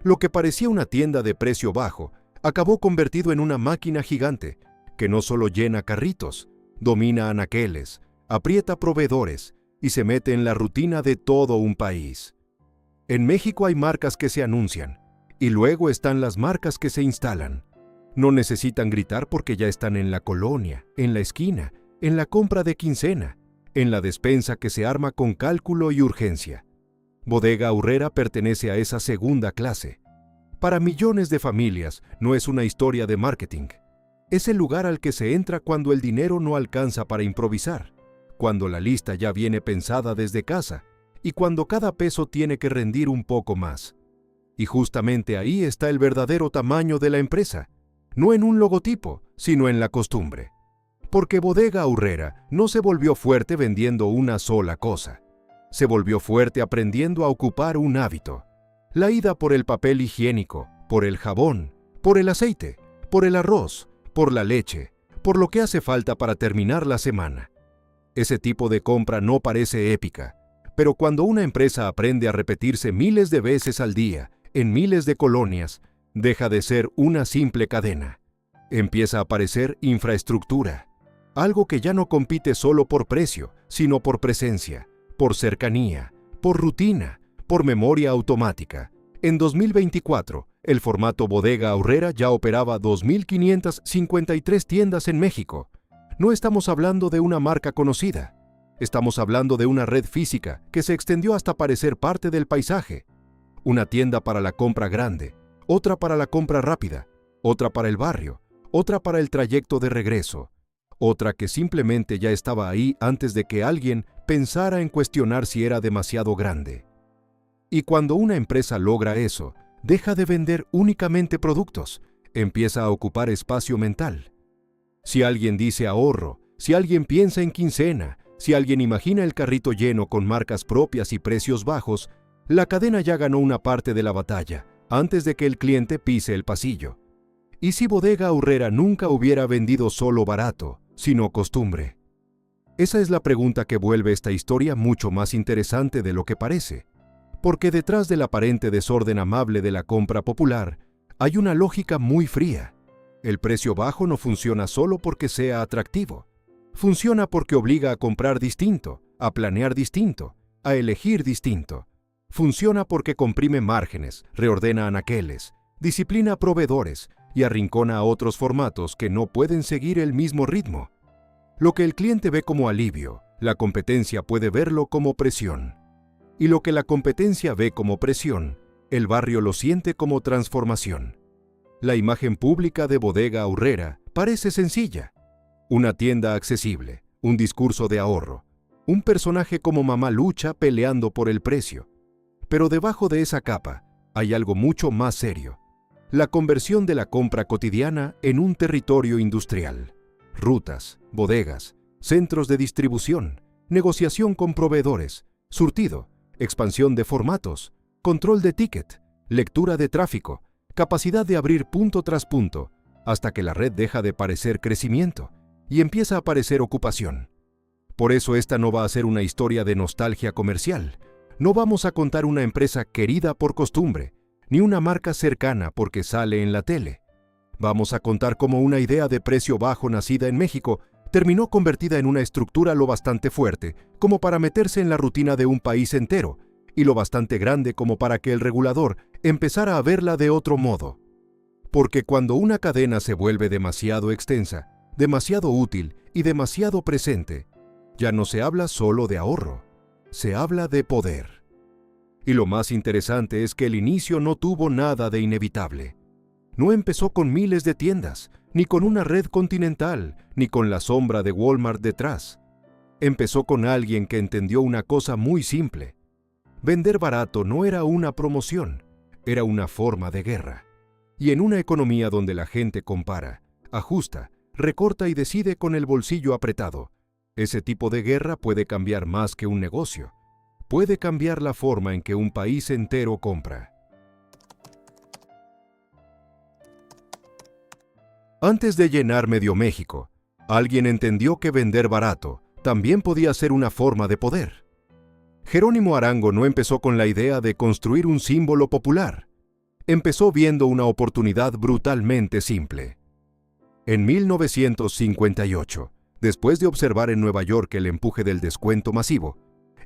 Lo que parecía una tienda de precio bajo acabó convertido en una máquina gigante que no solo llena carritos, domina anaqueles, aprieta proveedores y se mete en la rutina de todo un país. En México hay marcas que se anuncian y luego están las marcas que se instalan. No necesitan gritar porque ya están en la colonia, en la esquina, en la compra de quincena, en la despensa que se arma con cálculo y urgencia. Bodega Aurrera pertenece a esa segunda clase. Para millones de familias no es una historia de marketing. Es el lugar al que se entra cuando el dinero no alcanza para improvisar, cuando la lista ya viene pensada desde casa y cuando cada peso tiene que rendir un poco más. Y justamente ahí está el verdadero tamaño de la empresa, no en un logotipo, sino en la costumbre. Porque Bodega Aurrera no se volvió fuerte vendiendo una sola cosa. Se volvió fuerte aprendiendo a ocupar un hábito. La ida por el papel higiénico, por el jabón, por el aceite, por el arroz, por la leche, por lo que hace falta para terminar la semana. Ese tipo de compra no parece épica, pero cuando una empresa aprende a repetirse miles de veces al día, en miles de colonias, deja de ser una simple cadena. Empieza a aparecer infraestructura, algo que ya no compite solo por precio, sino por presencia, por cercanía, por rutina, por memoria automática. En 2024, el formato Bodega Aurrera ya operaba 2.553 tiendas en México. No estamos hablando de una marca conocida. Estamos hablando de una red física que se extendió hasta parecer parte del paisaje. Una tienda para la compra grande, otra para la compra rápida, otra para el barrio, otra para el trayecto de regreso, otra que simplemente ya estaba ahí antes de que alguien pensara en cuestionar si era demasiado grande. Y cuando una empresa logra eso, deja de vender únicamente productos, empieza a ocupar espacio mental. Si alguien dice ahorro, si alguien piensa en quincena, si alguien imagina el carrito lleno con marcas propias y precios bajos, la cadena ya ganó una parte de la batalla antes de que el cliente pise el pasillo. ¿Y si Bodega Aurrera nunca hubiera vendido solo barato, sino costumbre? Esa es la pregunta que vuelve esta historia mucho más interesante de lo que parece. Porque detrás del aparente desorden amable de la compra popular, hay una lógica muy fría. El precio bajo no funciona solo porque sea atractivo. Funciona porque obliga a comprar distinto, a planear distinto, a elegir distinto. Funciona porque comprime márgenes, reordena anaqueles, disciplina proveedores y arrincona a otros formatos que no pueden seguir el mismo ritmo. Lo que el cliente ve como alivio, la competencia puede verlo como presión. Y lo que la competencia ve como presión, el barrio lo siente como transformación. La imagen pública de Bodega Aurrera parece sencilla. Una tienda accesible, un discurso de ahorro, un personaje como Mamá Lucha peleando por el precio. Pero debajo de esa capa hay algo mucho más serio. La conversión de la compra cotidiana en un territorio industrial. Rutas, bodegas, centros de distribución, negociación con proveedores, surtido, expansión de formatos, control de ticket, lectura de tráfico, capacidad de abrir punto tras punto, hasta que la red deja de parecer crecimiento y empieza a parecer ocupación. Por eso esta no va a ser una historia de nostalgia comercial. No vamos a contar una empresa querida por costumbre, ni una marca cercana porque sale en la tele. Vamos a contar cómo una idea de precio bajo nacida en México terminó convertida en una estructura lo bastante fuerte como para meterse en la rutina de un país entero y lo bastante grande como para que el regulador empezara a verla de otro modo. Porque cuando una cadena se vuelve demasiado extensa, demasiado útil y demasiado presente, ya no se habla solo de ahorro, se habla de poder. Y lo más interesante es que el inicio no tuvo nada de inevitable. No empezó con miles de tiendas, ni con una red continental, ni con la sombra de Walmart detrás. Empezó con alguien que entendió una cosa muy simple. Vender barato no era una promoción, era una forma de guerra. Y en una economía donde la gente compara, ajusta, recorta y decide con el bolsillo apretado, ese tipo de guerra puede cambiar más que un negocio. Puede cambiar la forma en que un país entero compra. Antes de llenar medio México, alguien entendió que vender barato también podía ser una forma de poder. Jerónimo Arango no empezó con la idea de construir un símbolo popular. Empezó viendo una oportunidad brutalmente simple. En 1958, después de observar en Nueva York el empuje del descuento masivo,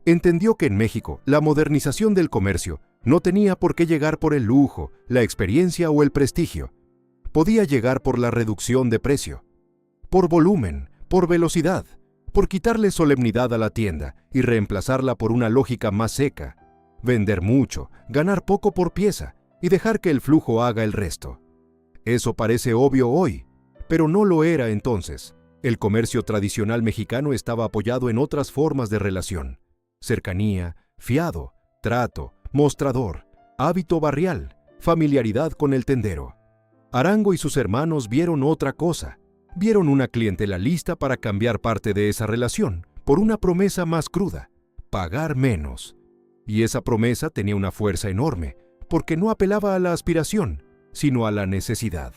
entendió que en México la modernización del comercio no tenía por qué llegar por el lujo, la experiencia o el prestigio. Podía llegar por la reducción de precio, por volumen, por velocidad, por quitarle solemnidad a la tienda y reemplazarla por una lógica más seca, vender mucho, ganar poco por pieza y dejar que el flujo haga el resto. Eso parece obvio hoy, pero no lo era entonces. El comercio tradicional mexicano estaba apoyado en otras formas de relación: cercanía, fiado, trato, mostrador, hábito barrial, familiaridad con el tendero. Arango y sus hermanos vieron otra cosa. Vieron una clientela lista para cambiar parte de esa relación por una promesa más cruda: pagar menos. Y esa promesa tenía una fuerza enorme, porque no apelaba a la aspiración, sino a la necesidad.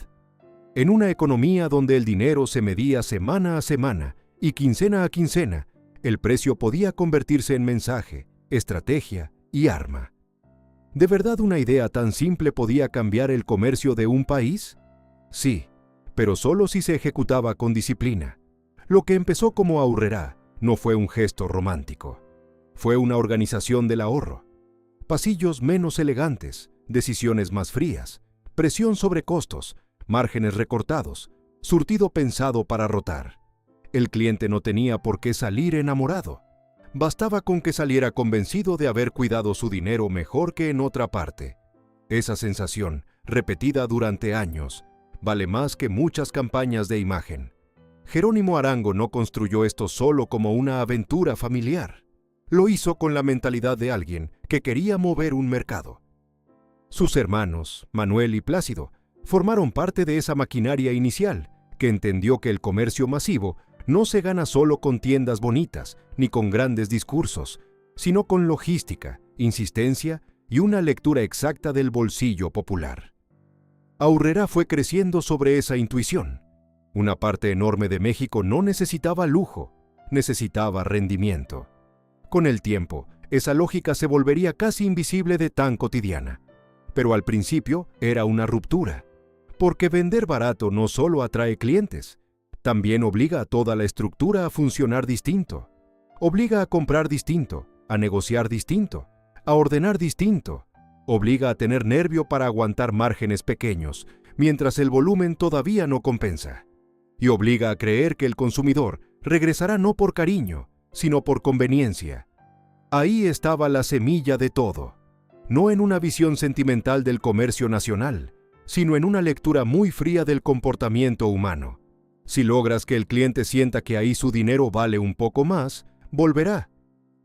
En una economía donde el dinero se medía semana a semana y quincena a quincena, el precio podía convertirse en mensaje, estrategia y arma. ¿De verdad una idea tan simple podía cambiar el comercio de un país? Sí, pero solo si se ejecutaba con disciplina. Lo que empezó como Aurrerá no fue un gesto romántico. Fue una organización del ahorro. Pasillos menos elegantes, decisiones más frías, presión sobre costos, márgenes recortados, surtido pensado para rotar. El cliente no tenía por qué salir enamorado. Bastaba con que saliera convencido de haber cuidado su dinero mejor que en otra parte. Esa sensación, repetida durante años, vale más que muchas campañas de imagen. Jerónimo Arango no construyó esto solo como una aventura familiar. Lo hizo con la mentalidad de alguien que quería mover un mercado. Sus hermanos, Manuel y Plácido, formaron parte de esa maquinaria inicial, que entendió que el comercio masivo no se gana solo con tiendas bonitas ni con grandes discursos, sino con logística, insistencia y una lectura exacta del bolsillo popular. Aurrerá fue creciendo sobre esa intuición. Una parte enorme de México no necesitaba lujo, necesitaba rendimiento. Con el tiempo, esa lógica se volvería casi invisible de tan cotidiana. Pero al principio era una ruptura, porque vender barato no solo atrae clientes, también obliga a toda la estructura a funcionar distinto. Obliga a comprar distinto, a negociar distinto, a ordenar distinto. Obliga a tener nervio para aguantar márgenes pequeños, mientras el volumen todavía no compensa. Y obliga a creer que el consumidor regresará no por cariño, sino por conveniencia. Ahí estaba la semilla de todo. No en una visión sentimental del comercio nacional, sino en una lectura muy fría del comportamiento humano. Si logras que el cliente sienta que ahí su dinero vale un poco más, volverá.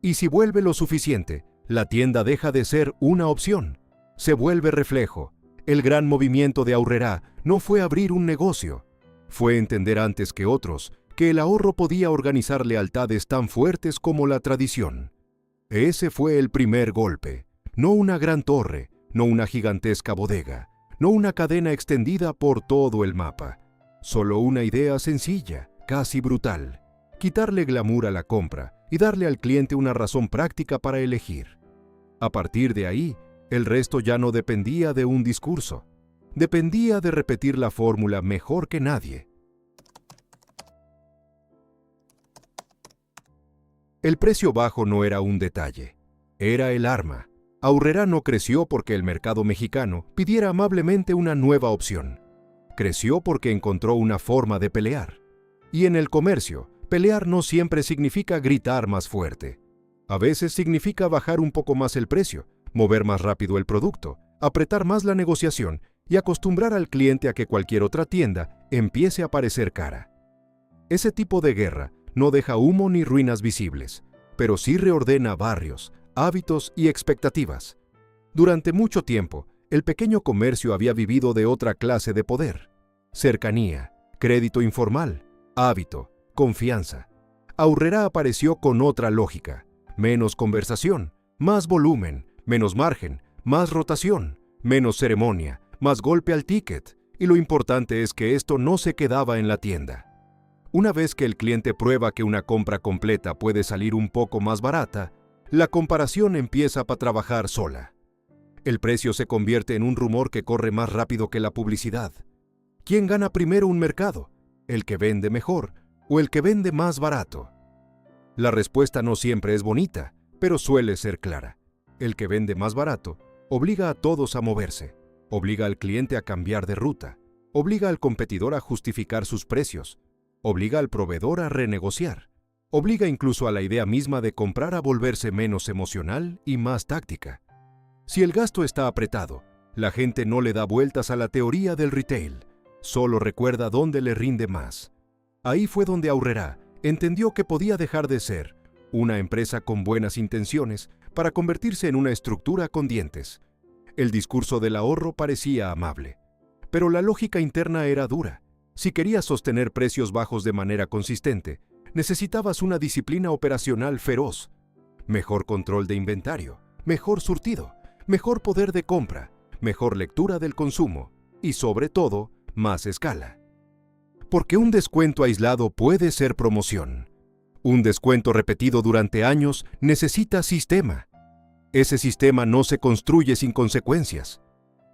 Y si vuelve lo suficiente, la tienda deja de ser una opción. Se vuelve reflejo. El gran movimiento de Aurrerá no fue abrir un negocio. Fue entender antes que otros que el ahorro podía organizar lealtades tan fuertes como la tradición. Ese fue el primer golpe. No una gran torre, no una gigantesca bodega, no una cadena extendida por todo el mapa. Solo una idea sencilla, casi brutal: quitarle glamour a la compra y darle al cliente una razón práctica para elegir. A partir de ahí, el resto ya no dependía de un discurso. Dependía de repetir la fórmula mejor que nadie. El precio bajo no era un detalle, era el arma. Aurrerá no creció porque el mercado mexicano pidiera amablemente una nueva opción. Creció porque encontró una forma de pelear. Y en el comercio, pelear no siempre significa gritar más fuerte. A veces significa bajar un poco más el precio, mover más rápido el producto, apretar más la negociación y acostumbrar al cliente a que cualquier otra tienda empiece a parecer cara. Ese tipo de guerra no deja humo ni ruinas visibles, pero sí reordena barrios, hábitos y expectativas. Durante mucho tiempo, el pequeño comercio había vivido de otra clase de poder: cercanía, crédito informal, hábito, confianza. Aurrerá apareció con otra lógica: menos conversación, más volumen, menos margen, más rotación, menos ceremonia, más golpe al ticket, y lo importante es que esto no se quedaba en la tienda. Una vez que el cliente prueba que una compra completa puede salir un poco más barata, la comparación empieza a trabajar sola. El precio se convierte en un rumor que corre más rápido que la publicidad. ¿Quién gana primero un mercado? ¿El que vende mejor o el que vende más barato? La respuesta no siempre es bonita, pero suele ser clara. El que vende más barato obliga a todos a moverse, obliga al cliente a cambiar de ruta, obliga al competidor a justificar sus precios, obliga al proveedor a renegociar, obliga incluso a la idea misma de comprar a volverse menos emocional y más táctica. Si el gasto está apretado, la gente no le da vueltas a la teoría del retail, solo recuerda dónde le rinde más. Ahí fue donde Aurrerá entendió que podía dejar de ser una empresa con buenas intenciones para convertirse en una estructura con dientes. El discurso del ahorro parecía amable, pero la lógica interna era dura. Si querías sostener precios bajos de manera consistente, necesitabas una disciplina operacional feroz, mejor control de inventario, mejor surtido, mejor poder de compra, mejor lectura del consumo y, sobre todo, más escala. Porque un descuento aislado puede ser promoción. Un descuento repetido durante años necesita sistema. Ese sistema no se construye sin consecuencias.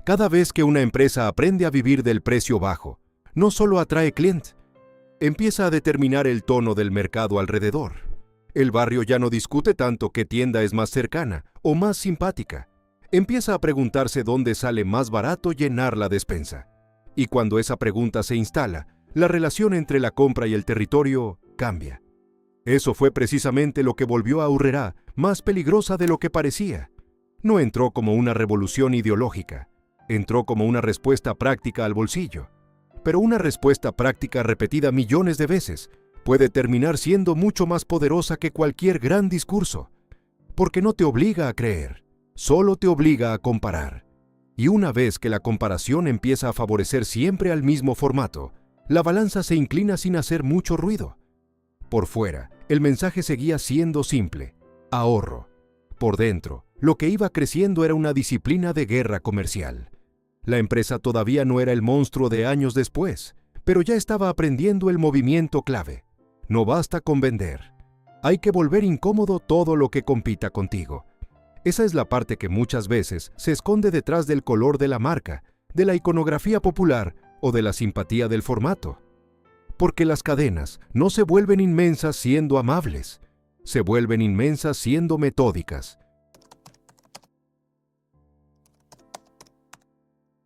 Cada vez que una empresa aprende a vivir del precio bajo, no solo atrae clientes, empieza a determinar el tono del mercado alrededor. El barrio ya no discute tanto qué tienda es más cercana o más simpática. Empieza a preguntarse dónde sale más barato llenar la despensa. Y cuando esa pregunta se instala, la relación entre la compra y el territorio cambia. Eso fue precisamente lo que volvió a Aurrerá más peligrosa de lo que parecía. No entró como una revolución ideológica, entró como una respuesta práctica al bolsillo. Pero una respuesta práctica repetida millones de veces puede terminar siendo mucho más poderosa que cualquier gran discurso, porque no te obliga a creer, solo te obliga a comparar. Y una vez que la comparación empieza a favorecer siempre al mismo formato, la balanza se inclina sin hacer mucho ruido. Por fuera, el mensaje seguía siendo simple: ahorro. Por dentro, lo que iba creciendo era una disciplina de guerra comercial. La empresa todavía no era el monstruo de años después, pero ya estaba aprendiendo el movimiento clave. No basta con vender. Hay que volver incómodo todo lo que compita contigo. Esa es la parte que muchas veces se esconde detrás del color de la marca, de la iconografía popular o de la simpatía del formato. Porque las cadenas no se vuelven inmensas siendo amables, se vuelven inmensas siendo metódicas.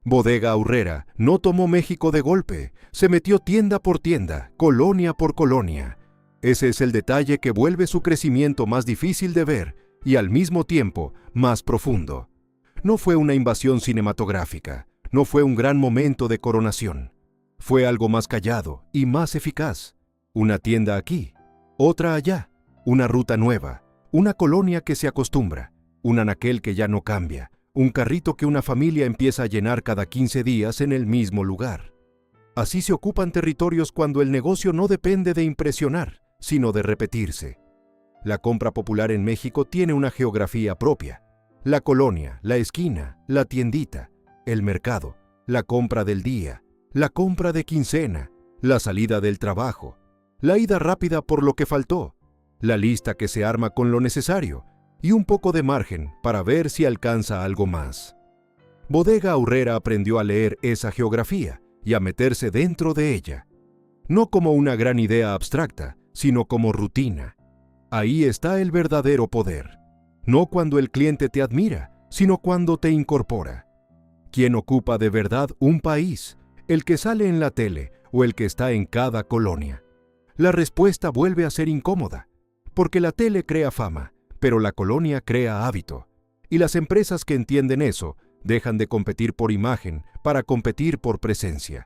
Bodega Aurrerá no tomó México de golpe, se metió tienda por tienda, colonia por colonia. Ese es el detalle que vuelve su crecimiento más difícil de ver y al mismo tiempo más profundo. No fue una invasión cinematográfica, no fue un gran momento de coronación. Fue algo más callado y más eficaz. Una tienda aquí, otra allá, una ruta nueva, una colonia que se acostumbra, un anaquel que ya no cambia, un carrito que una familia empieza a llenar cada 15 días en el mismo lugar. Así se ocupan territorios cuando el negocio no depende de impresionar, sino de repetirse. La compra popular en México tiene una geografía propia. La colonia, la esquina, la tiendita, el mercado, la compra del día, la compra de quincena, la salida del trabajo, la ida rápida por lo que faltó, la lista que se arma con lo necesario y un poco de margen para ver si alcanza algo más. Bodega Aurrerá aprendió a leer esa geografía y a meterse dentro de ella, no como una gran idea abstracta, sino como rutina. Ahí está el verdadero poder, no cuando el cliente te admira, sino cuando te incorpora. ¿Quién ocupa de verdad un país? ¿El que sale en la tele o el que está en cada colonia? La respuesta vuelve a ser incómoda, porque la tele crea fama, pero la colonia crea hábito. Y las empresas que entienden eso dejan de competir por imagen para competir por presencia.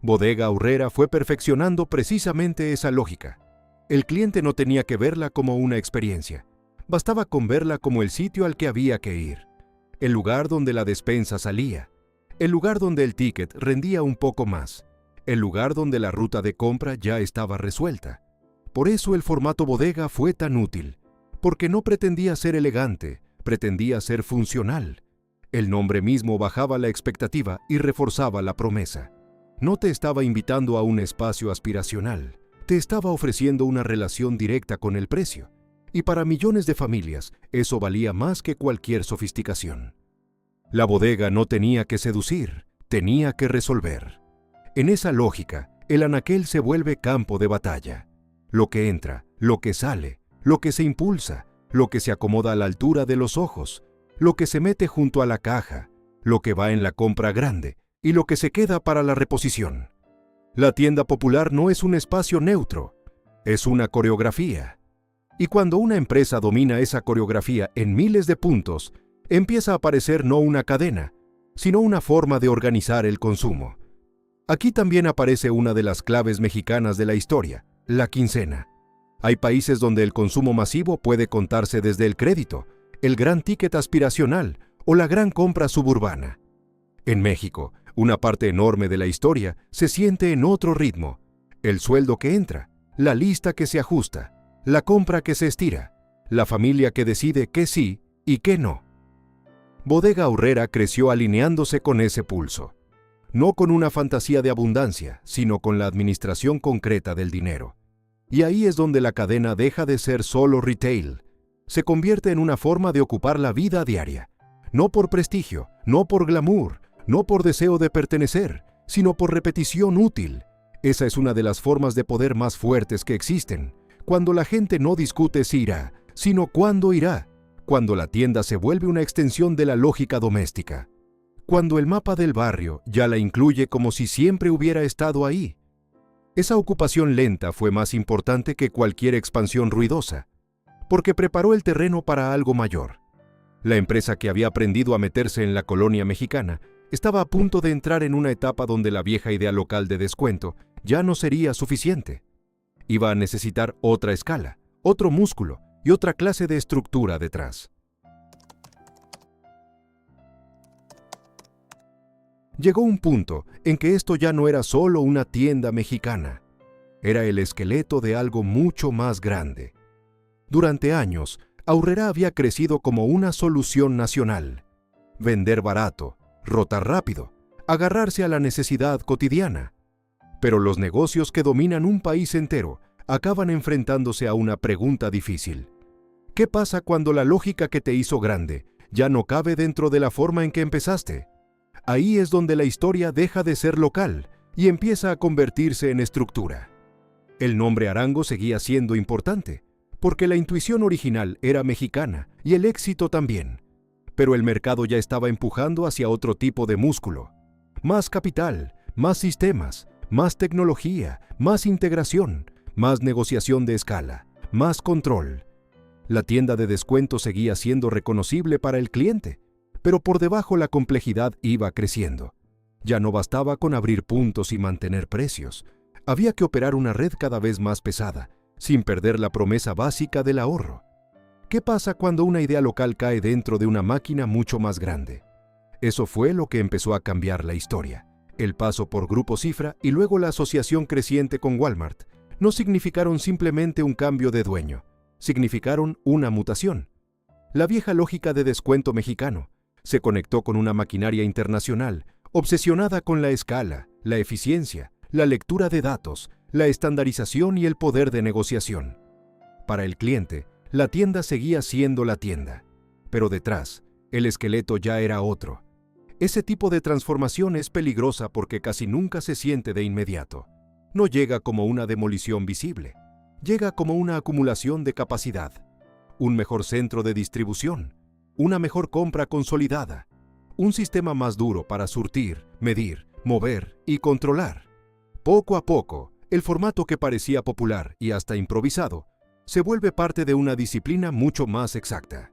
Bodega Aurrerá fue perfeccionando precisamente esa lógica. El cliente no tenía que verla como una experiencia. Bastaba con verla como el sitio al que había que ir, el lugar donde la despensa salía, el lugar donde el ticket rendía un poco más, el lugar donde la ruta de compra ya estaba resuelta. Por eso el formato bodega fue tan útil, porque no pretendía ser elegante, pretendía ser funcional. El nombre mismo bajaba la expectativa y reforzaba la promesa. No te estaba invitando a un espacio aspiracional, te estaba ofreciendo una relación directa con el precio. Y para millones de familias, eso valía más que cualquier sofisticación. La bodega no tenía que seducir, tenía que resolver. En esa lógica, el anaquel se vuelve campo de batalla. Lo que entra, lo que sale, lo que se impulsa, lo que se acomoda a la altura de los ojos, lo que se mete junto a la caja, lo que va en la compra grande y lo que se queda para la reposición. La tienda popular no es un espacio neutro, es una coreografía. Y cuando una empresa domina esa coreografía en miles de puntos, empieza a aparecer no una cadena, sino una forma de organizar el consumo. Aquí también aparece una de las claves mexicanas de la historia, la quincena. Hay países donde el consumo masivo puede contarse desde el crédito, el gran ticket aspiracional o la gran compra suburbana. En México, una parte enorme de la historia se siente en otro ritmo. El sueldo que entra, la lista que se ajusta, la compra que se estira, la familia que decide qué sí y qué no. Bodega Aurrera creció alineándose con ese pulso. No con una fantasía de abundancia, sino con la administración concreta del dinero. Y ahí es donde la cadena deja de ser solo retail. Se convierte en una forma de ocupar la vida diaria. No por prestigio, no por glamour, no por deseo de pertenecer, sino por repetición útil. Esa es una de las formas de poder más fuertes que existen. Cuando la gente no discute si irá, sino cuándo irá. Cuando la tienda se vuelve una extensión de la lógica doméstica. Cuando el mapa del barrio ya la incluye como si siempre hubiera estado ahí. Esa ocupación lenta fue más importante que cualquier expansión ruidosa, porque preparó el terreno para algo mayor. La empresa que había aprendido a meterse en la colonia mexicana estaba a punto de entrar en una etapa donde la vieja idea local de descuento ya no sería suficiente. Iba a necesitar otra escala, otro músculo y otra clase de estructura detrás. Llegó un punto en que esto ya no era solo una tienda mexicana, era el esqueleto de algo mucho más grande. Durante años, Aurrera había crecido como una solución nacional. Vender barato, rotar rápido, agarrarse a la necesidad cotidiana. Pero los negocios que dominan un país entero acaban enfrentándose a una pregunta difícil. ¿Qué pasa cuando la lógica que te hizo grande ya no cabe dentro de la forma en que empezaste? Ahí es donde la historia deja de ser local y empieza a convertirse en estructura. El nombre Arango seguía siendo importante, porque la intuición original era mexicana y el éxito también. Pero el mercado ya estaba empujando hacia otro tipo de músculo. Más capital, más sistemas, más tecnología, más integración, más negociación de escala, más control. La tienda de descuento seguía siendo reconocible para el cliente, pero por debajo la complejidad iba creciendo. Ya no bastaba con abrir puntos y mantener precios. Había que operar una red cada vez más pesada, sin perder la promesa básica del ahorro. ¿Qué pasa cuando una idea local cae dentro de una máquina mucho más grande? Eso fue lo que empezó a cambiar la historia. El paso por Grupo Cifra y luego la asociación creciente con Walmart no significaron simplemente un cambio de dueño, significaron una mutación. La vieja lógica de descuento mexicano se conectó con una maquinaria internacional, obsesionada con la escala, la eficiencia, la lectura de datos, la estandarización y el poder de negociación. Para el cliente, la tienda seguía siendo la tienda, pero detrás, el esqueleto ya era otro. Ese tipo de transformación es peligrosa porque casi nunca se siente de inmediato. No llega como una demolición visible, llega como una acumulación de capacidad, un mejor centro de distribución, una mejor compra consolidada, un sistema más duro para surtir, medir, mover y controlar. Poco a poco, el formato que parecía popular y hasta improvisado se vuelve parte de una disciplina mucho más exacta.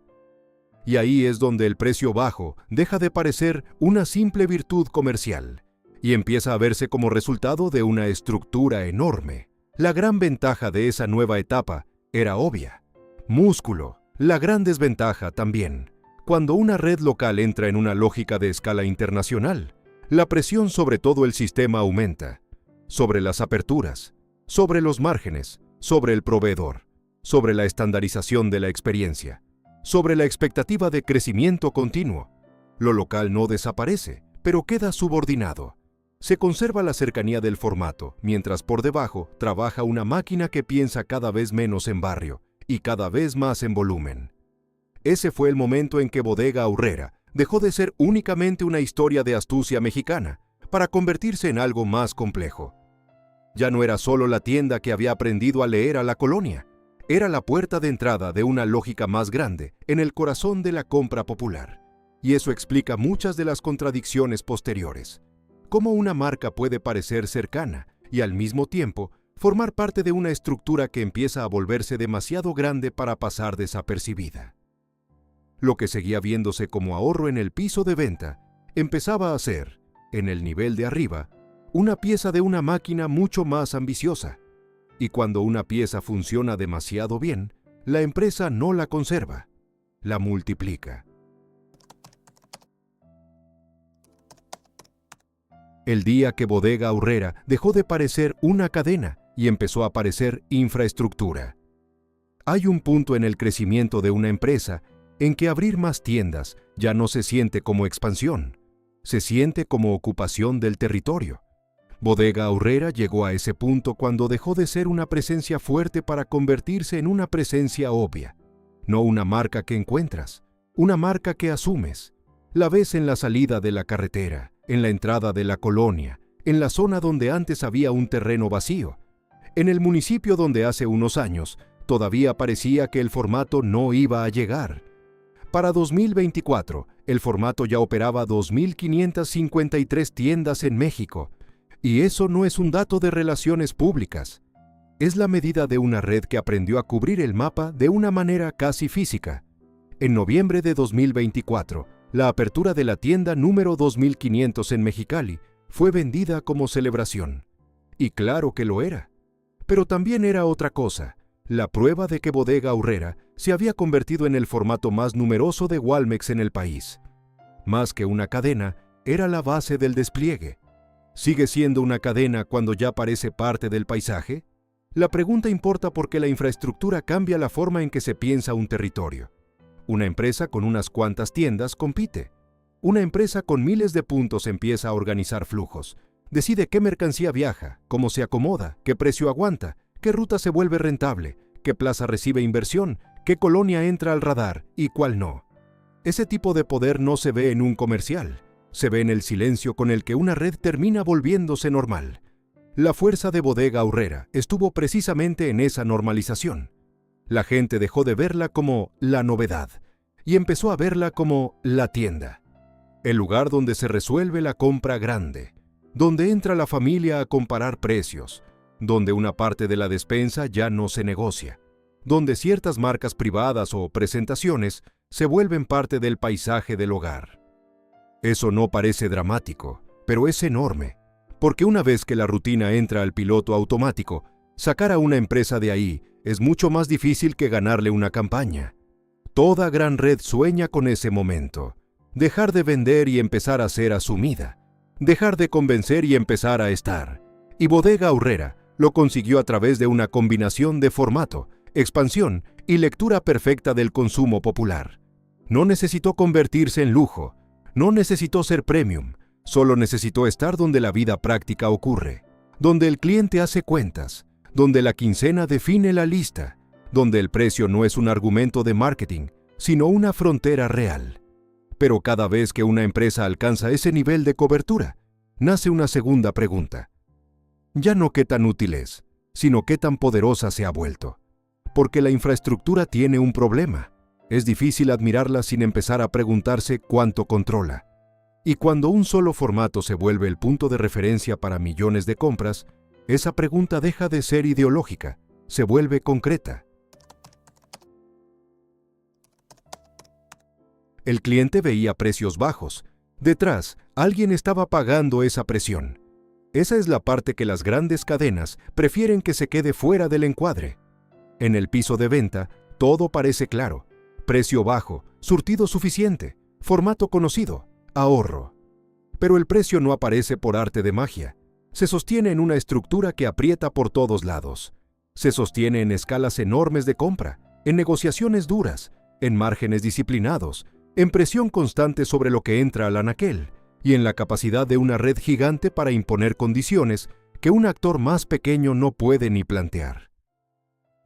Y ahí es donde el precio bajo deja de parecer una simple virtud comercial y empieza a verse como resultado de una estructura enorme. La gran ventaja de esa nueva etapa era obvia. Músculo. La gran desventaja también. Cuando una red local entra en una lógica de escala internacional, la presión sobre todo el sistema aumenta. Sobre las aperturas, sobre los márgenes, sobre el proveedor, sobre la estandarización de la experiencia, sobre la expectativa de crecimiento continuo. Lo local no desaparece, pero queda subordinado. Se conserva la cercanía del formato, mientras por debajo trabaja una máquina que piensa cada vez menos en barrio y cada vez más en volumen. Ese fue el momento en que Bodega Aurrera dejó de ser únicamente una historia de astucia mexicana para convertirse en algo más complejo. Ya no era solo la tienda que había aprendido a leer a la colonia, era la puerta de entrada de una lógica más grande en el corazón de la compra popular. Y eso explica muchas de las contradicciones posteriores. Cómo una marca puede parecer cercana y al mismo tiempo formar parte de una estructura que empieza a volverse demasiado grande para pasar desapercibida. Lo que seguía viéndose como ahorro en el piso de venta empezaba a ser, en el nivel de arriba, una pieza de una máquina mucho más ambiciosa. Y cuando una pieza funciona demasiado bien, la empresa no la conserva, la multiplica. El día que Bodega Aurrera dejó de parecer una cadena y empezó a parecer infraestructura. Hay un punto en el crecimiento de una empresa en que abrir más tiendas ya no se siente como expansión, se siente como ocupación del territorio. Bodega Aurrera llegó a ese punto cuando dejó de ser una presencia fuerte para convertirse en una presencia obvia. No una marca que encuentras, una marca que asumes. La ves en la salida de la carretera, en la entrada de la colonia, en la zona donde antes había un terreno vacío, en el municipio donde hace unos años todavía parecía que el formato no iba a llegar. Para 2024, el formato ya operaba 2.553 tiendas en México. Y eso no es un dato de relaciones públicas. Es la medida de una red que aprendió a cubrir el mapa de una manera casi física. En noviembre de 2024, la apertura de la tienda número 2500 en Mexicali fue vendida como celebración. Y claro que lo era. Pero también era otra cosa, la prueba de que Bodega Aurrera se había convertido en el formato más numeroso de Walmex en el país. Más que una cadena, era la base del despliegue. ¿Sigue siendo una cadena cuando ya parece parte del paisaje? La pregunta importa porque la infraestructura cambia la forma en que se piensa un territorio. Una empresa con unas cuantas tiendas compite. Una empresa con miles de puntos empieza a organizar flujos. Decide qué mercancía viaja, cómo se acomoda, qué precio aguanta, qué ruta se vuelve rentable, qué plaza recibe inversión, qué colonia entra al radar y cuál no. Ese tipo de poder no se ve en un comercial. Se ve en el silencio con el que una red termina volviéndose normal. La fuerza de Bodega Aurrera estuvo precisamente en esa normalización. La gente dejó de verla como la novedad y empezó a verla como la tienda. El lugar donde se resuelve la compra grande, donde entra la familia a comparar precios, donde una parte de la despensa ya no se negocia, donde ciertas marcas privadas o presentaciones se vuelven parte del paisaje del hogar. Eso no parece dramático, pero es enorme, porque una vez que la rutina entra al piloto automático, sacar a una empresa de ahí es mucho más difícil que ganarle una campaña. Toda gran red sueña con ese momento, dejar de vender y empezar a ser asumida, dejar de convencer y empezar a estar. Y Bodega Aurrera lo consiguió a través de una combinación de formato, expansión y lectura perfecta del consumo popular. No necesitó convertirse en lujo, no necesitó ser premium, solo necesitó estar donde la vida práctica ocurre, donde el cliente hace cuentas, donde la quincena define la lista, donde el precio no es un argumento de marketing, sino una frontera real. Pero cada vez que una empresa alcanza ese nivel de cobertura, nace una segunda pregunta. Ya no qué tan útil es, sino qué tan poderosa se ha vuelto. Porque la infraestructura tiene un problema. Es difícil admirarla sin empezar a preguntarse cuánto controla. Y cuando un solo formato se vuelve el punto de referencia para millones de compras, esa pregunta deja de ser ideológica, se vuelve concreta. El cliente veía precios bajos. Detrás, alguien estaba pagando esa presión. Esa es la parte que las grandes cadenas prefieren que se quede fuera del encuadre. En el piso de venta, todo parece claro. Precio bajo, surtido suficiente, formato conocido, ahorro. Pero el precio no aparece por arte de magia. Se sostiene en una estructura que aprieta por todos lados. Se sostiene en escalas enormes de compra, en negociaciones duras, en márgenes disciplinados, en presión constante sobre lo que entra al anaquel y en la capacidad de una red gigante para imponer condiciones que un actor más pequeño no puede ni plantear.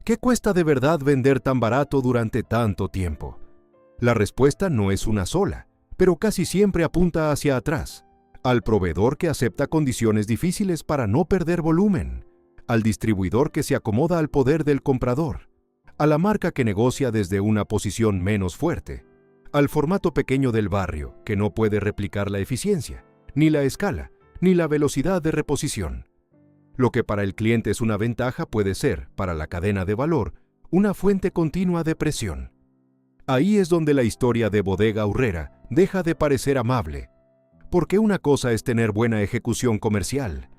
¿Qué cuesta de verdad vender tan barato durante tanto tiempo? La respuesta no es una sola, pero casi siempre apunta hacia atrás, al proveedor que acepta condiciones difíciles para no perder volumen, al distribuidor que se acomoda al poder del comprador, a la marca que negocia desde una posición menos fuerte, al formato pequeño del barrio que no puede replicar la eficiencia, ni la escala, ni la velocidad de reposición. Lo que para el cliente es una ventaja puede ser, para la cadena de valor, una fuente continua de presión. Ahí es donde la historia de Bodega Aurrera deja de parecer amable, porque una cosa es tener buena ejecución comercial,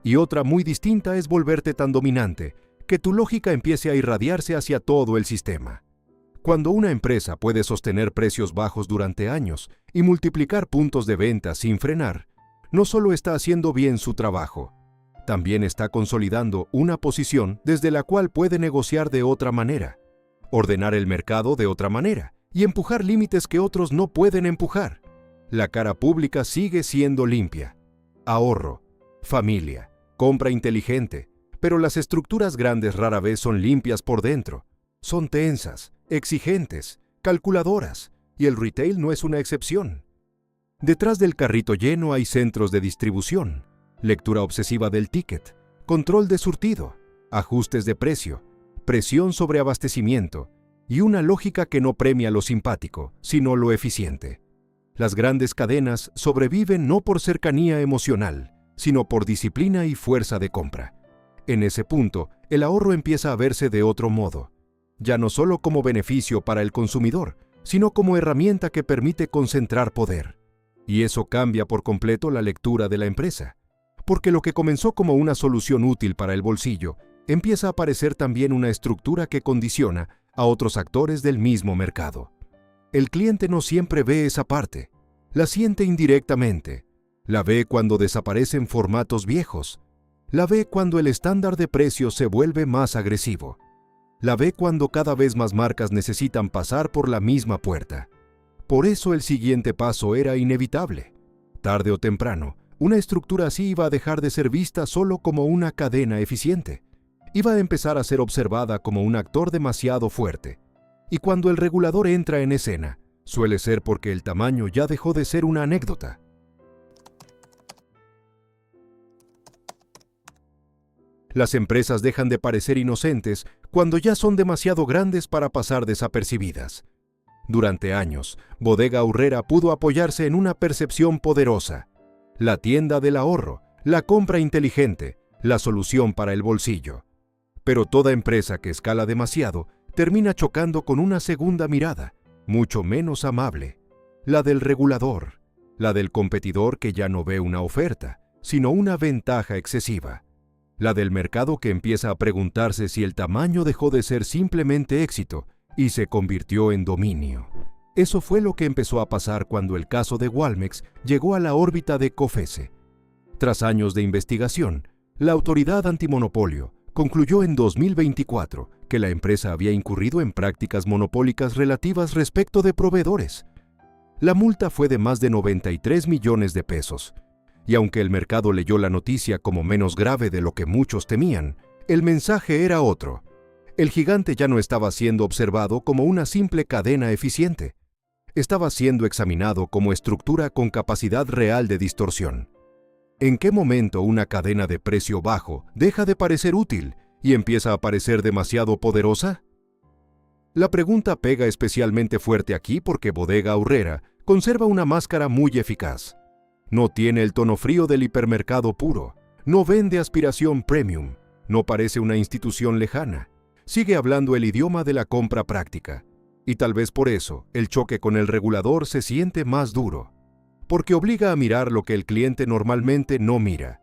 y otra muy distinta es volverte tan dominante que tu lógica empiece a irradiarse hacia todo el sistema. Cuando una empresa puede sostener precios bajos durante años y multiplicar puntos de venta sin frenar, no solo está haciendo bien su trabajo, también está consolidando una posición desde la cual puede negociar de otra manera, ordenar el mercado de otra manera y empujar límites que otros no pueden empujar. La cara pública sigue siendo limpia. Ahorro, familia, compra inteligente, pero las estructuras grandes rara vez son limpias por dentro. Son tensas, exigentes, calculadoras, y el retail no es una excepción. Detrás del carrito lleno hay centros de distribución, lectura obsesiva del ticket, control de surtido, ajustes de precio, presión sobre abastecimiento y una lógica que no premia lo simpático, sino lo eficiente. Las grandes cadenas sobreviven no por cercanía emocional, sino por disciplina y fuerza de compra. En ese punto, el ahorro empieza a verse de otro modo, ya no solo como beneficio para el consumidor, sino como herramienta que permite concentrar poder. Y eso cambia por completo la lectura de la empresa, porque lo que comenzó como una solución útil para el bolsillo, empieza a parecer también una estructura que condiciona a otros actores del mismo mercado. El cliente no siempre ve esa parte, la siente indirectamente, la ve cuando desaparecen formatos viejos, la ve cuando el estándar de precios se vuelve más agresivo, la ve cuando cada vez más marcas necesitan pasar por la misma puerta. Por eso el siguiente paso era inevitable. Tarde o temprano, una estructura así iba a dejar de ser vista solo como una cadena eficiente. Iba a empezar a ser observada como un actor demasiado fuerte. Y cuando el regulador entra en escena, suele ser porque el tamaño ya dejó de ser una anécdota. Las empresas dejan de parecer inocentes cuando ya son demasiado grandes para pasar desapercibidas. Durante años, Bodega Aurrera pudo apoyarse en una percepción poderosa: la tienda del ahorro, la compra inteligente, la solución para el bolsillo. Pero toda empresa que escala demasiado termina chocando con una segunda mirada, mucho menos amable, la del regulador, la del competidor que ya no ve una oferta, sino una ventaja excesiva, la del mercado que empieza a preguntarse si el tamaño dejó de ser simplemente éxito y se convirtió en dominio. Eso fue lo que empezó a pasar cuando el caso de Walmex llegó a la órbita de COFECE. Tras años de investigación, la autoridad antimonopolio concluyó en 2024 que la empresa había incurrido en prácticas monopólicas relativas respecto de proveedores. La multa fue de más de 93 millones de pesos, y aunque el mercado leyó la noticia como menos grave de lo que muchos temían, el mensaje era otro. El gigante ya no estaba siendo observado como una simple cadena eficiente. Estaba siendo examinado como estructura con capacidad real de distorsión. ¿En qué momento una cadena de precio bajo deja de parecer útil y empieza a parecer demasiado poderosa? La pregunta pega especialmente fuerte aquí porque Bodega Aurrera conserva una máscara muy eficaz. No tiene el tono frío del hipermercado puro, no vende aspiración premium, no parece una institución lejana, sigue hablando el idioma de la compra práctica. Y tal vez por eso, el choque con el regulador se siente más duro, porque obliga a mirar lo que el cliente normalmente no mira.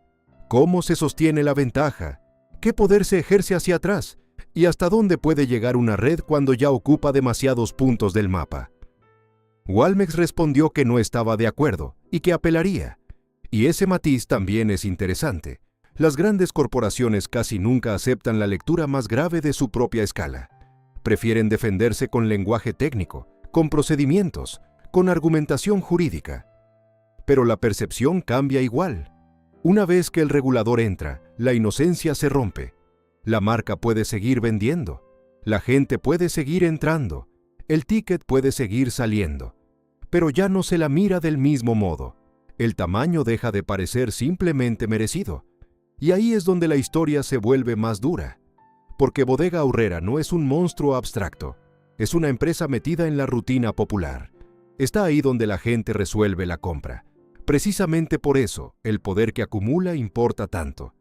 ¿Cómo se sostiene la ventaja? ¿Qué poder se ejerce hacia atrás? ¿Y hasta dónde puede llegar una red cuando ya ocupa demasiados puntos del mapa? Walmex respondió que no estaba de acuerdo y que apelaría. Y ese matiz también es interesante. Las grandes corporaciones casi nunca aceptan la lectura más grave de su propia escala. Prefieren defenderse con lenguaje técnico, con procedimientos, con argumentación jurídica. Pero la percepción cambia igual. Una vez que el regulador entra, la inocencia se rompe. La marca puede seguir vendiendo. La gente puede seguir entrando. El ticket puede seguir saliendo. pero ya no se la mira del mismo modo. El tamaño deja de parecer simplemente merecido. Y ahí es donde la historia se vuelve más dura. Porque Bodega Aurrera no es un monstruo abstracto. Es una empresa metida en la rutina popular. Está ahí donde la gente resuelve la compra. Precisamente por eso, el poder que acumula importa tanto.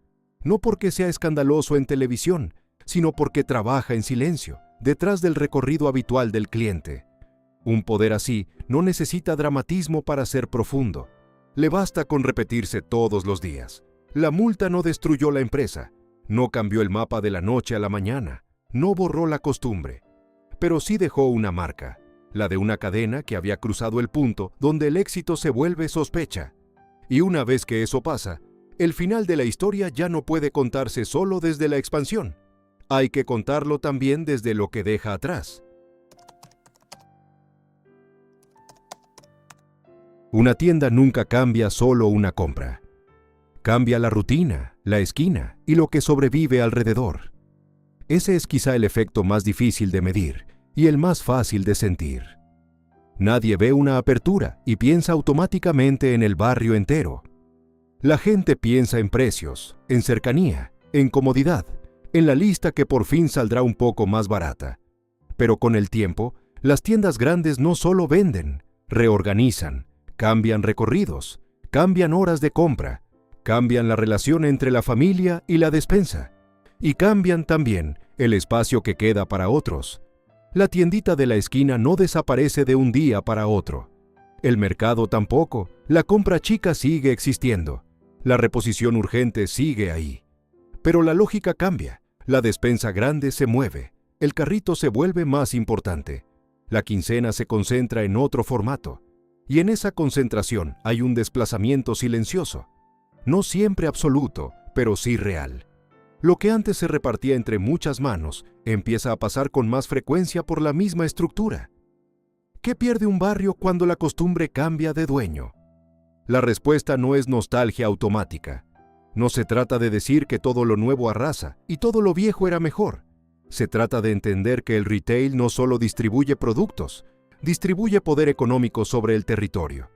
No porque sea escandaloso en televisión, sino porque trabaja en silencio, detrás del recorrido habitual del cliente. Un poder así no necesita dramatismo para ser profundo. Le basta con repetirse todos los días. La multa no destruyó la empresa, no cambió el mapa de la noche a la mañana, no borró la costumbre, pero sí dejó una marca, la de una cadena que había cruzado el punto donde el éxito se vuelve sospecha. Y una vez que eso pasa, el final de la historia ya no puede contarse solo desde la expansión. Hay que contarlo también desde lo que deja atrás. Una tienda nunca cambia solo una compra. Cambia la rutina, la esquina y lo que sobrevive alrededor. Ese es quizá el efecto más difícil de medir y el más fácil de sentir. Nadie ve una apertura y piensa automáticamente en el barrio entero. La gente piensa en precios, en cercanía, en comodidad, en la lista que por fin saldrá un poco más barata. Pero con el tiempo, las tiendas grandes no solo venden, reorganizan, cambian recorridos, cambian horas de compra, cambian la relación entre la familia y la despensa, y cambian también el espacio que queda para otros. La tiendita de la esquina no desaparece de un día para otro. El mercado tampoco, la compra chica sigue existiendo, la reposición urgente sigue ahí. Pero la lógica cambia, la despensa grande se mueve, el carrito se vuelve más importante, la quincena se concentra en otro formato, y en esa concentración hay un desplazamiento silencioso. No siempre absoluto, pero sí real. Lo que antes se repartía entre muchas manos empieza a pasar con más frecuencia por la misma estructura. ¿Qué pierde un barrio cuando la costumbre cambia de dueño? La respuesta no es nostalgia automática. No se trata de decir que todo lo nuevo arrasa y todo lo viejo era mejor. Se trata de entender que el retail no solo distribuye productos, distribuye poder económico sobre el territorio.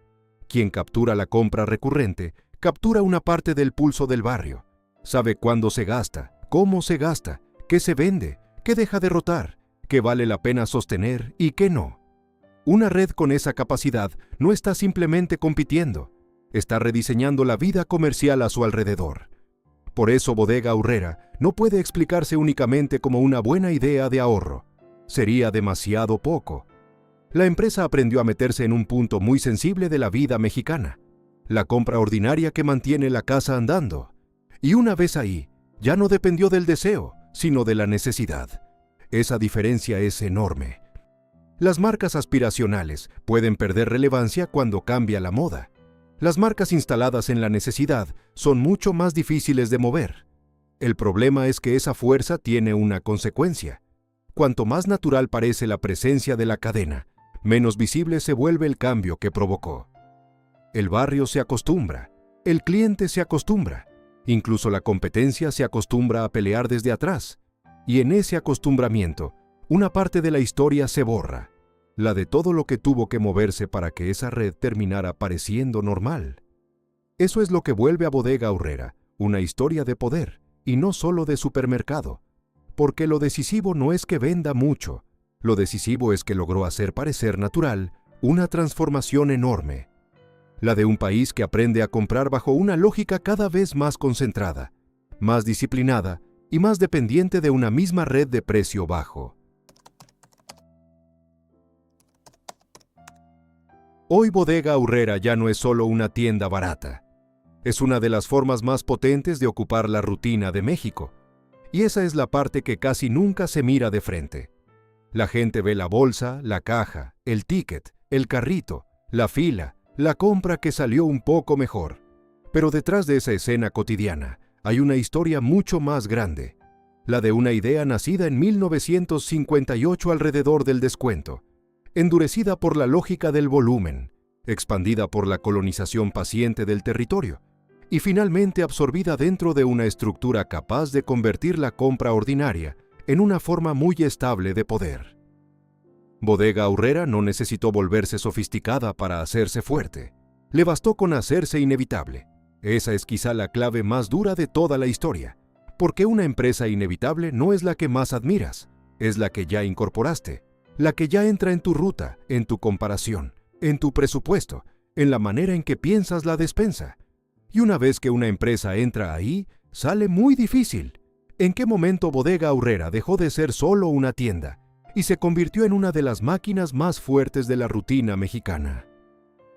Quien captura la compra recurrente captura una parte del pulso del barrio. Sabe cuándo se gasta, cómo se gasta, qué se vende, qué deja de rotar, qué vale la pena sostener y qué no. Una red con esa capacidad no está simplemente compitiendo, está rediseñando la vida comercial a su alrededor. Por eso Bodega Aurrera no puede explicarse únicamente como una buena idea de ahorro. Sería demasiado poco. La empresa aprendió a meterse en un punto muy sensible de la vida mexicana. La compra ordinaria que mantiene la casa andando. Y una vez ahí, ya no dependió del deseo, sino de la necesidad. Esa diferencia es enorme. Las marcas aspiracionales pueden perder relevancia cuando cambia la moda. Las marcas instaladas en la necesidad son mucho más difíciles de mover. El problema es que esa fuerza tiene una consecuencia. Cuanto más natural parece la presencia de la cadena, menos visible se vuelve el cambio que provocó. El barrio se acostumbra, el cliente se acostumbra, incluso la competencia se acostumbra a pelear desde atrás, y en ese acostumbramiento, una parte de la historia se borra, la de todo lo que tuvo que moverse para que esa red terminara pareciendo normal. Eso es lo que vuelve a Bodega Aurrera una historia de poder, y no solo de supermercado, porque lo decisivo no es que venda mucho, lo decisivo es que logró hacer parecer natural una transformación enorme. La de un país que aprende a comprar bajo una lógica cada vez más concentrada, más disciplinada y más dependiente de una misma red de precio bajo. Hoy Bodega Aurrera ya no es solo una tienda barata. Es una de las formas más potentes de ocupar la rutina de México. Y esa es la parte que casi nunca se mira de frente. La gente ve la bolsa, la caja, el ticket, el carrito, la fila, la compra que salió un poco mejor. Pero detrás de esa escena cotidiana hay una historia mucho más grande. La de una idea nacida en 1958 alrededor del descuento, endurecida por la lógica del volumen, expandida por la colonización paciente del territorio y finalmente absorbida dentro de una estructura capaz de convertir la compra ordinaria en una forma muy estable de poder. Bodega Aurrera no necesitó volverse sofisticada para hacerse fuerte. Le bastó con hacerse inevitable. Esa es quizá la clave más dura de toda la historia, porque una empresa inevitable no es la que más admiras, es la que ya incorporaste, la que ya entra en tu ruta, en tu comparación, en tu presupuesto, en la manera en que piensas la despensa. Y una vez que una empresa entra ahí, sale muy difícil. ¿En qué momento Bodega Aurrera dejó de ser solo una tienda y se convirtió en una de las máquinas más fuertes de la rutina mexicana?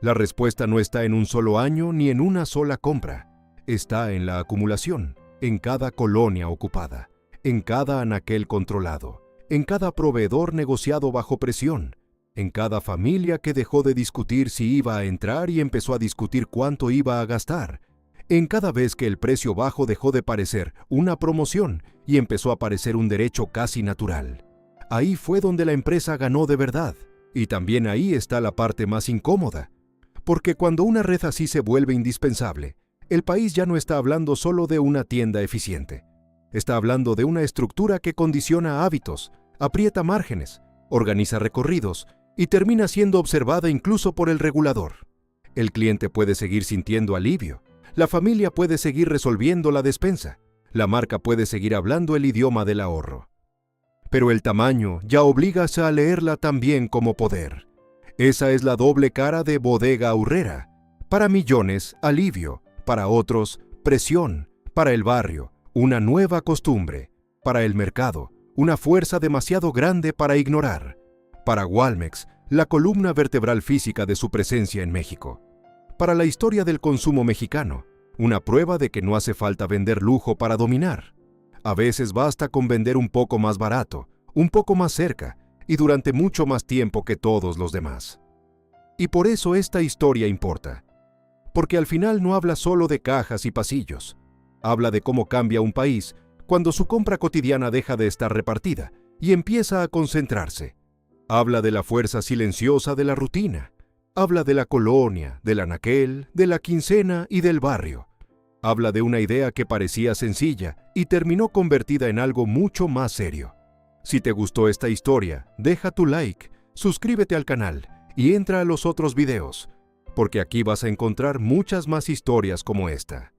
La respuesta no está en un solo año ni en una sola compra. Está en la acumulación, en cada colonia ocupada, en cada anaquel controlado, en cada proveedor negociado bajo presión, en cada familia que dejó de discutir si iba a entrar y empezó a discutir cuánto iba a gastar, en cada vez que el precio bajo dejó de parecer una promoción y empezó a parecer un derecho casi natural. Ahí fue donde la empresa ganó de verdad, y también ahí está la parte más incómoda. Porque cuando una red así se vuelve indispensable, el país ya no está hablando solo de una tienda eficiente. Está hablando de una estructura que condiciona hábitos, aprieta márgenes, organiza recorridos y termina siendo observada incluso por el regulador. El cliente puede seguir sintiendo alivio, la familia puede seguir resolviendo la despensa, la marca puede seguir hablando el idioma del ahorro. Pero el tamaño ya obliga a leerla también como poder. Esa es la doble cara de Bodega Aurrera. Para millones, alivio. Para otros, presión. Para el barrio, una nueva costumbre. Para el mercado, una fuerza demasiado grande para ignorar. Para Walmex, la columna vertebral física de su presencia en México. Para la historia del consumo mexicano, una prueba de que no hace falta vender lujo para dominar. A veces basta con vender un poco más barato, un poco más cerca, y durante mucho más tiempo que todos los demás. Y por eso esta historia importa. Porque al final no habla solo de cajas y pasillos. Habla de cómo cambia un país cuando su compra cotidiana deja de estar repartida y empieza a concentrarse. Habla de la fuerza silenciosa de la rutina. Habla de la colonia, del anaquel, de la quincena y del barrio. Habla de una idea que parecía sencilla y terminó convertida en algo mucho más serio. Si te gustó esta historia, deja tu like, suscríbete al canal y entra a los otros videos, porque aquí vas a encontrar muchas más historias como esta.